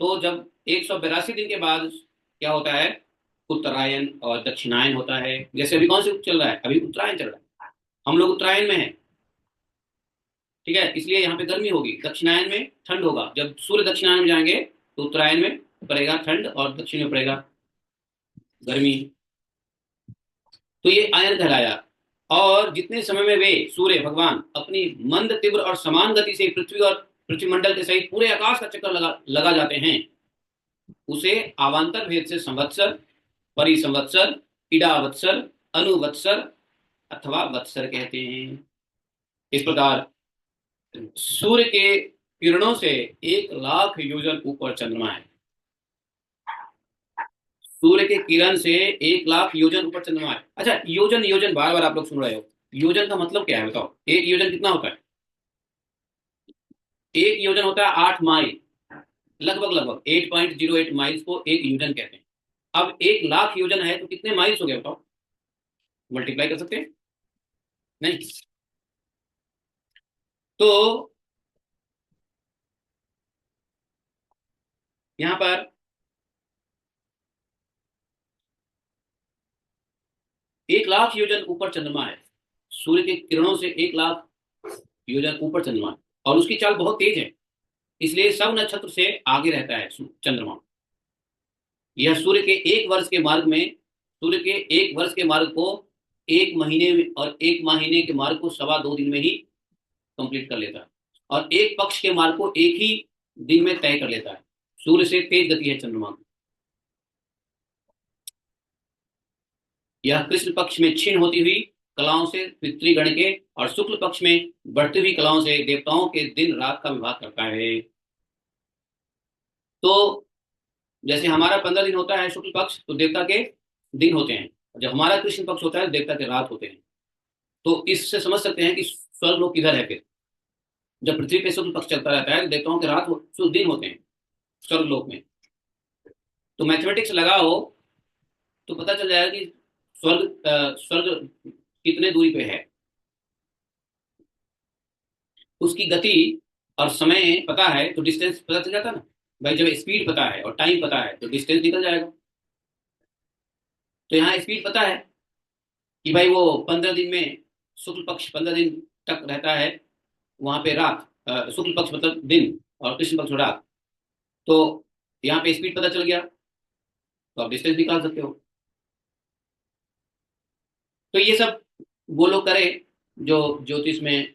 तो जब 182 दिन के बाद क्या होता है, उत्तरायण और दक्षिणायन होता है। जैसे अभी कौन सी चल रहा है, अभी उत्तरायण चल रहा है, हम लोग उत्तरायण में हैं। ठीक है, इसलिए यहाँ पे गर्मी होगी, दक्षिणायन में ठंड होगा। जब सूर्य दक्षिणायन में जाएंगे तो उत्तरायण में पड़ेगा ठंड और दक्षिण में पड़ेगा गर्मी। तो ये आयन कहलाया। और जितने समय में वे सूर्य भगवान अपनी मंद तीव्र और समान गति से पृथ्वी और पृथ्वीमंडल के सहित पूरे आकाश का चक्कर लगा लगा जाते हैं, उसे अवान्तर भेद से संवत्सर, परिसंवत्सर, इडावत्सर, अनुवत्सर अथवा वत्सर कहते हैं। इस प्रकार सूर्य के किरणों से 1 लाख योजन ऊपर चंद्रमा है। सूर्य के किरण से 1 लाख योजन ऊपर चंद्रमा है। अच्छा, योजन योजन बार बार आप लोग सुन रहे हो, योजन का मतलब क्या है बताओ? एक योजन कितना होता है? एक योजन होता है 8 माइल, लगभग लगभग 8.08 माइल्स को एक योजन कहते हैं। अब 1 लाख योजन है तो कितने माइल्स हो गए बताओ? मल्टीप्लाई कर सकते हैं? नहीं। तो यहां पर 1 लाख योजन ऊपर चंद्रमा है। सूर्य के किरणों से 1 लाख योजन ऊपर चंद्रमा है, और उसकी चाल बहुत तेज है, इसलिए सब नक्षत्र से आगे रहता है चंद्रमा। यह सूर्य के 1 वर्ष के मार्ग को 1 महीने में, और 1 महीने के मार्ग को 2.25 दिन में ही कंप्लीट कर लेता है, और एक पक्ष के मार्ग को एक ही दिन में तय कर लेता है। सूर्य से तेज गति है चंद्रमा की। यह कृष्ण पक्ष में क्षीण होती हुई कलाओं से पितृगण के, और शुक्ल पक्ष में बढ़ती हुई कलाओं से देवताओं के दिन रात का विभाग करता है। तो जैसे हमारा 15 दिन होता है शुक्ल पक्ष, तो देवता के दिन होते हैं। जब हमारा कृष्ण पक्ष होता है तो देवता के रात होते हैं। तो इससे समझ सकते हैं कि स्वर्ग लोग किधर है फिर। जब पृथ्वी पे शुक्ल पक्ष चलता रहता है तो देवताओं के दिन होते हैं स्वर्ग लोक में। तो मैथमेटिक्स लगाओ तो पता चल जाएगा कि स्वर्ग कितने दूरी पे है। उसकी गति और समय पता है तो डिस्टेंस पता चल जाता है ना। भाई जब स्पीड पता है और टाइम पता है तो डिस्टेंस निकल जाएगा। तो यहाँ स्पीड पता है कि भाई वो 15 दिन में, शुक्ल पक्ष 15 दिन तक रहता है वहां पे रात, शुक्ल पक्ष मतलब दिन और कृष्ण पक्ष रात। तो यहाँ पे स्पीड पता चल गया, तो आप डिस्टेंस निकाल सकते हो। तो ये सब वो लोग करें जो ज्योतिष में